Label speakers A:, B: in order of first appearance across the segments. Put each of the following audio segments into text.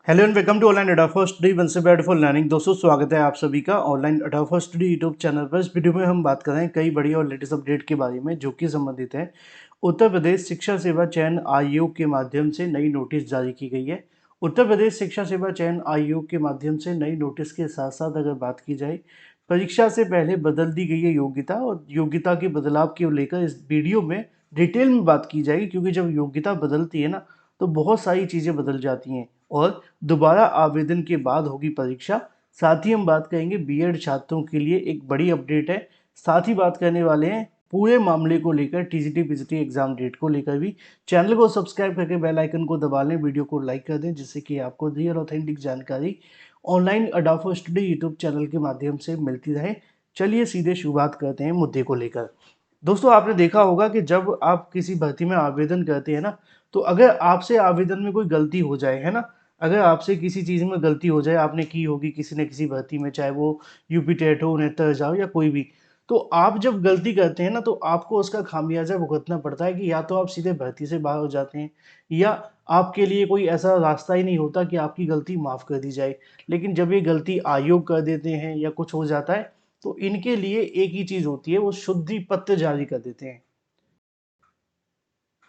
A: Hello and welcome to online अडाफा study one से bed for learning. दोस्तों स्वागत है आप सभी का ऑनलाइन अडाफा स्टडी यूट्यूब चैनल पर। इस वीडियो में हम बात कर रहे हैं कई बड़ी और लेटेस्ट अपडेट के बारे में जो कि संबंधित है उत्तर प्रदेश शिक्षा सेवा चयन आयोग के माध्यम से नई नोटिस जारी की गई है। उत्तर प्रदेश शिक्षा सेवा चयन आयोग के माध्यम से नई नोटिस के साथ साथ अगर बात की जाए परीक्षा से पहले बदल दी गई है योग्यता और योग्यता के बदलाव को लेकर इस वीडियो में डिटेल में बात की जाएगी, क्योंकि जब योग्यता बदलती है ना तो बहुत सारी चीज़ें बदल जाती हैं और दोबारा आवेदन के बाद होगी परीक्षा। साथ ही हम बात करेंगे बीएड छात्रों के लिए एक बड़ी अपडेट है। साथ ही बात करने वाले हैं पूरे मामले को लेकर टीजीटी पीजीटी एग्जाम डेट को लेकर भी। चैनल को सब्सक्राइब करके बेल आइकन को दबा लें, वीडियो को लाइक कर दें जिससे कि आपको रियल ऑथेंटिक जानकारी ऑनलाइन अडाफा स्टडी यूट्यूब चैनल के माध्यम से मिलती रहे। चलिए सीधे शुरुआत करते हैं मुद्दे को लेकर। दोस्तों आपने देखा होगा कि जब आप किसी भर्ती में आवेदन करते हैं ना, तो अगर आपसे आवेदन में कोई गलती हो जाए, है ना, अगर आपसे किसी चीज़ में गलती हो जाए, आपने की होगी किसी न किसी भर्ती में, चाहे वो यूपी टेट हो, नेटर जाओ या कोई भी, तो आप जब गलती करते हैं ना तो आपको उसका खामियाजा भुगतना पड़ता है कि या तो आप सीधे भर्ती से बाहर हो जाते हैं या आपके लिए कोई ऐसा रास्ता ही नहीं होता कि आपकी गलती माफ़ कर दी जाए। लेकिन जब ये गलती आयोग कर देते हैं या कुछ हो जाता है तो इनके लिए एक ही चीज़ होती है, वो शुद्धि पत्र जारी कर देते हैं।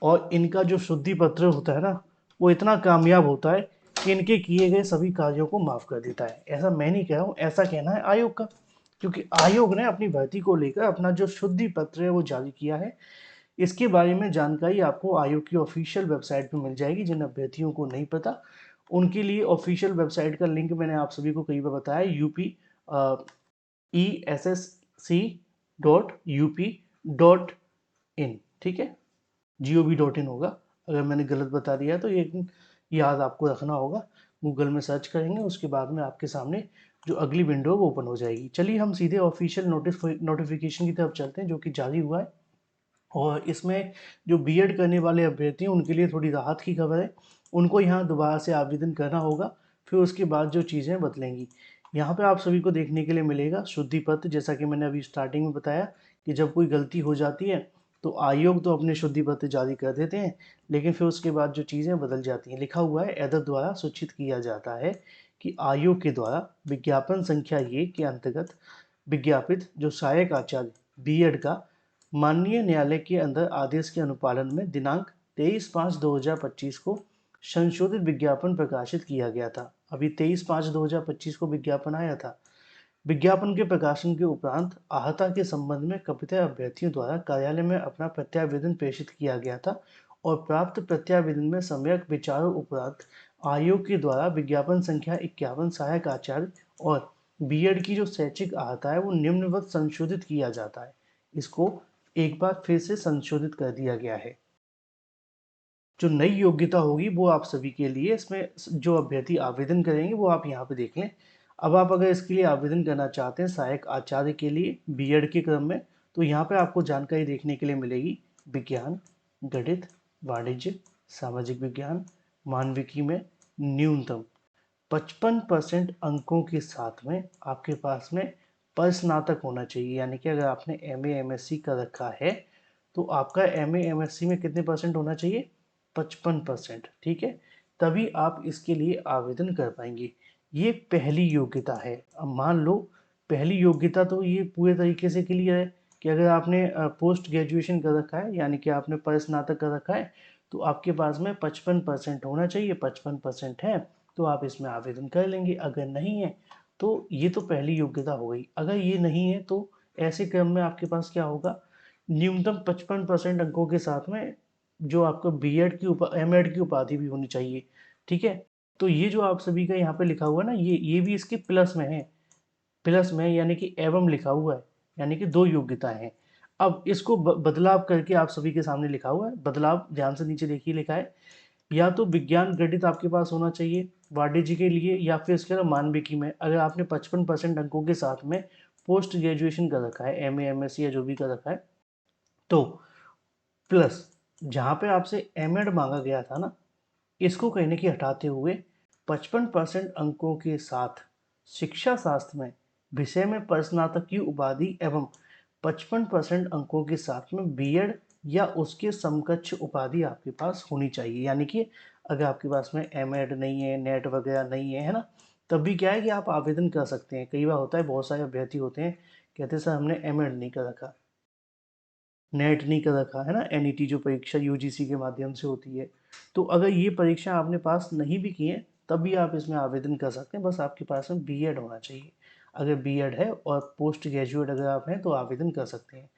A: और इनका जो शुद्धि पत्र होता है ना, वो इतना कामयाब होता है कि इनके किए गए सभी कार्यों को माफ़ कर देता है। ऐसा मैं नहीं कह रहा हूँ, ऐसा कहना है आयोग का, क्योंकि आयोग ने अपनी भर्ती को लेकर अपना जो शुद्धि पत्र है वो जारी किया है। इसके बारे में जानकारी आपको आयोग की ऑफिशियल वेबसाइट पर मिल जाएगी। जिन अभ्यर्थियों को नहीं पता उनके लिए ऑफिशियल वेबसाइट का लिंक मैंने आप सभी को कई बार बताया, UPESSC.UP.in, ठीक है, gov.in होगा। अगर मैंने गलत बता दिया है तो ये याद आपको रखना होगा। गूगल में सर्च करेंगे, उसके बाद में आपके सामने जो अगली विंडो है वो ओपन हो जाएगी। चलिए हम सीधे ऑफिशियल नोटिफिकेशन की तरफ चलते हैं जो कि जारी हुआ है। और इसमें जो बीएड करने वाले अभ्यर्थी हैं उनके लिए थोड़ी राहत की खबर है। उनको यहाँ दोबारा से आवेदन करना होगा, फिर उसके बाद जो चीज़ें बदलेंगी। यहाँ पे आप सभी को देखने के लिए मिलेगा शुद्धि पत्र, जैसा कि मैंने अभी स्टार्टिंग में बताया कि जब कोई गलती हो जाती है तो आयोग तो अपने शुद्धि पत्र जारी कर देते हैं, लेकिन फिर उसके बाद जो चीज़ें बदल जाती हैं। लिखा हुआ है एदर द्वारा सूचित किया जाता है कि आयोग के द्वारा विज्ञापन संख्या ये के अंतर्गत विज्ञापित जो सहायक आचार्य बीएड का माननीय न्यायालय के अंदर आदेश के अनुपालन में दिनांक 23/5/2025 को संशोधित विज्ञापन प्रकाशित किया गया था। अभी 23/5/2025 को विज्ञापन आया था। विज्ञापन के प्रकाशन के उपरांत आहता के संबंध में कपिता अभ्यर्थियों द्वारा कार्यालय में अपना प्रत्यावेदन प्रेषित किया गया था और प्राप्त प्रत्यावेदन में सम्यक विचारों उपरांत आयोग के द्वारा विज्ञापन संख्या 51 सहायक आचार्य और बीएड की जो शैक्षिक आहता है वो निम्नवत संशोधित किया जाता है। इसको एक बार फिर से संशोधित कर दिया गया है। जो नई योग्यता होगी वो आप सभी के लिए, इसमें जो अभ्यर्थी आवेदन करेंगे वो आप यहाँ पे देख लें। अब आप अगर इसके लिए आवेदन करना चाहते हैं सहायक आचार्य के लिए बीएड के क्रम में, तो यहाँ पे आपको जानकारी देखने के लिए मिलेगी विज्ञान, गणित, वाणिज्य, सामाजिक विज्ञान, मानविकी में न्यूनतम 55% अंकों के साथ में आपके पास में स्नातक होना चाहिए। यानी कि अगर आपने एमए एमएससी कर रखा है तो आपका एमए एमएससी में कितने परसेंट होना चाहिए? 55%, ठीक है, तभी आप इसके लिए आवेदन कर पाएंगे। ये पहली योग्यता है। अब मान लो पहली योग्यता तो ये पूरे तरीके से क्लियर है कि अगर आपने पोस्ट ग्रेजुएशन कर रखा है यानी कि आपने स्नातक कर रखा है तो आपके पास में 55% होना चाहिए। 55% है तो आप इसमें आवेदन कर लेंगे। अगर नहीं है तो ये तो पहली योग्यता हो गई। अगर ये नहीं है तो ऐसे क्रम में आपके पास क्या होगा, न्यूनतम 55% अंकों के साथ में जो आपको बीएड की एमएड की उपाधि भी होनी चाहिए, ठीक है। तो ये जो आप सभी का यहाँ पे लिखा हुआ है ना, ये भी इसके प्लस में है। प्लस में यानी कि एवं लिखा हुआ है, यानी कि दो योग्यताएं हैं। अब इसको बदलाव करके आप सभी के सामने लिखा हुआ है। बदलाव ध्यान से नीचे देखिए, लिखा है या तो विज्ञान गणित आपके पास होना चाहिए वाणिज्य के लिए, या फिर इसके अलावा मानविकी में अगर आपने 55% अंकों के साथ में पोस्ट ग्रेजुएशन कर रखा है, एमए एमएससी या जो भी कर रखा है, तो प्लस जहाँ पे आपसे एमएड मांगा गया था ना, इसको कहने की हटाते हुए 55% अंकों के साथ शिक्षा शास्त्र में विषय में स्नातक की उपाधि एवं 55% अंकों के साथ में बीएड या उसके समकक्ष उपाधि आपके पास होनी चाहिए। यानी कि अगर आपके पास में एमएड नहीं है, नेट वगैरह नहीं है, है ना, तब भी क्या है कि आप आवेदन कर सकते हैं। कई बार होता है बहुत सारे अभ्यर्थी होते हैं कहते हैं सर हमने एमएड नहीं कर रखा, नेट नहीं कर रखा, है ना, एनईटी जो परीक्षा यूजीसी के माध्यम से होती है। तो अगर ये परीक्षा आपने पास नहीं भी की है तब भी आप इसमें आवेदन कर सकते हैं, बस आपके पास में बीएड होना चाहिए। अगर बीएड है और पोस्ट ग्रेजुएट अगर आप हैं तो आवेदन कर सकते हैं।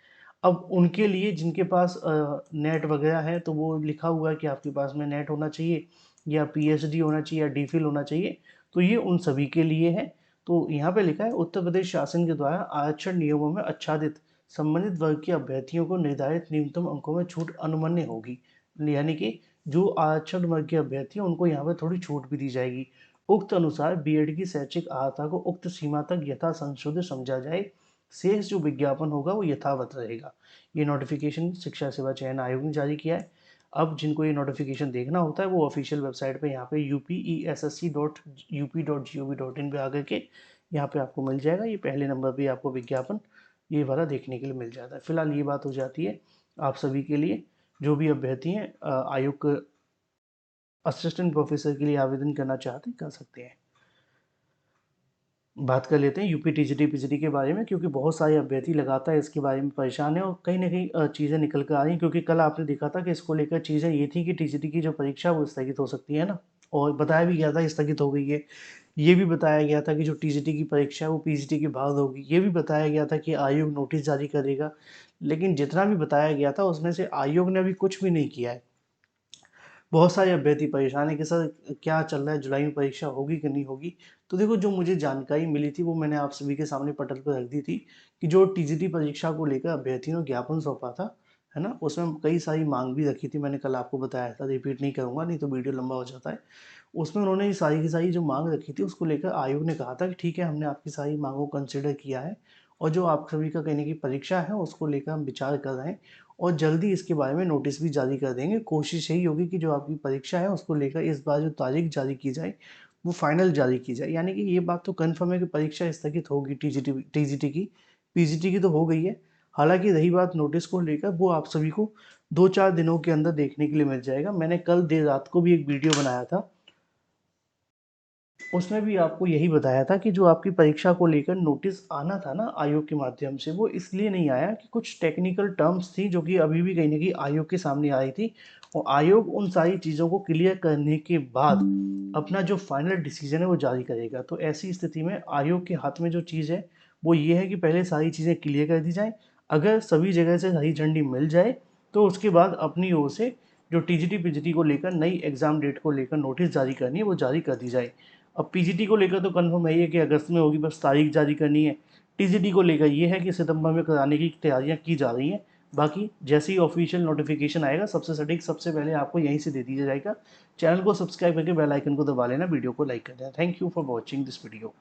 A: अब उनके लिए जिनके पास नेट वगैरह है तो वो लिखा हुआ है कि आपके पास में नेट होना चाहिए या पीएचडी होना चाहिए या डीफिल होना चाहिए, तो ये उन सभी के लिए है। तो यहाँ पे लिखा है उत्तर प्रदेश शासन के द्वारा आरक्षण नियमों में आच्छादित संबंधित वर्ग के अभ्यर्थियों को निर्धारित न्यूनतम अंकों में छूट अनुमन्य होगी। यानी कि जो आरक्षण वर्ग के अभ्यर्थी हैं उनको यहाँ पे थोड़ी छूट भी दी जाएगी। उक्त अनुसार बीएड की शैक्षिक अर्हता को उक्त सीमा तक यथा संशोधित समझा जाए, शेष जो विज्ञापन होगा वो यथावत रहेगा। ये नोटिफिकेशन शिक्षा सेवा चयन आयोग ने जारी किया है। अब जिनको ये नोटिफिकेशन देखना होता है वो ऑफिशियल वेबसाइट पे यहाँ पे upessc.up.gov.in पे आकर के यहाँ पे आपको मिल जाएगा। ये पहले नंबर पे आपको विज्ञापन ये वाला देखने के लिए मिल जाता है। फिलहाल ये बात हो जाती है आप सभी के लिए जो भी अभ्यर्थी हैं आयोग असिस्टेंट प्रोफेसर के लिए आवेदन करना चाहते हैं कर सकते हैं। बात कर लेते हैं यूपी टीजीटी पीजीटी के बारे में, क्योंकि बहुत सारे अभ्यर्थी लगातार इसके बारे में परेशान है और कहीं ना कहीं चीज़ें निकल कर आ रही हैं। क्योंकि कल आपने देखा था कि इसको लेकर चीज़ें ये थी कि टीजीटी की जो परीक्षा वो स्थगित हो सकती है ना, और बताया भी गया था स्थगित हो गई है। ये भी बताया गया था कि जो टीजीटी की परीक्षा है वो पीजीटी के बाद होगी। ये भी बताया गया था कि आयोग नोटिस जारी करेगा। लेकिन जितना भी बताया गया था उसमें से आयोग ने अभी कुछ भी नहीं किया है। बहुत सारे अभ्यर्थी परेशान है कि सर क्या चल रहा है, जुलाई में परीक्षा होगी कि नहीं होगी। तो देखो जो मुझे जानकारी मिली थी वो मैंने आप सभी के सामने पटल पर रख दी थी कि जो टीजीटी परीक्षा को लेकर अभ्यर्थियों ने ज्ञापन सौंपा था, है ना, उसमें कई सारी मांग भी रखी थी। मैंने कल आपको बताया था, रिपीट नहीं करूंगा नहीं तो वीडियो लंबा हो जाता है। उसमें उन्होंने ये सारी की सारी जो मांग रखी थी उसको लेकर आयोग ने कहा था कि ठीक है हमने आपकी सारी मांगों को कंसिडर किया है और जो आप सभी का कहने की परीक्षा है उसको लेकर हम विचार कर रहे हैं और जल्दी इसके बारे में नोटिस भी जारी कर देंगे। कोशिश यही होगी कि जो आपकी परीक्षा है उसको लेकर इस बार जो तारीख जारी की जाए वो फाइनल जारी की जाए। यानी कि ये बात तो कन्फर्म है कि परीक्षा स्थगित होगी टीजीटी की। पीजीटी की तो हो गई है। हालांकि रही बात नोटिस को लेकर वो आप सभी को 2-4 दिनों के अंदर देखने के लिए मिल जाएगा। मैंने कल देर रात को भी एक वीडियो बनाया था, उसमें भी आपको यही बताया था कि जो आपकी परीक्षा को लेकर नोटिस आना था ना आयोग के माध्यम से, वो इसलिए नहीं आया कि कुछ टेक्निकल टर्म्स थी जो कि अभी भी कहीं ना कहीं आयोग के सामने आई थी और आयोग उन सारी चीज़ों को क्लियर करने के बाद अपना जो फाइनल डिसीजन है वो जारी करेगा। तो ऐसी स्थिति में आयोग के हाथ में जो चीज़ है वो ये है कि पहले सारी चीज़ें क्लियर कर दी जाए। अगर सभी जगह से हरी झंडी मिल जाए तो उसके बाद अपनी ओर से जो टीजीटी पीजीटी को लेकर नई एग्ज़ाम डेट को लेकर नोटिस जारी करनी है वो जारी कर दी जाए। अब पीजीटी को लेकर तो कंफर्म है ही है कि अगस्त में होगी, बस तारीख जारी करनी है। टीजीटी को लेकर ये है कि सितंबर में कराने की तैयारियां की जा रही हैं। बाकी जैसे ही ऑफिशियल नोटिफिकेशन आएगा सबसे सटीक सबसे पहले आपको यहीं से दे दिया जाएगा। चैनल को सब्सक्राइब करके बेल आइकन को दबा लेना, वीडियो को लाइक कर देना। Thank you for watching this video.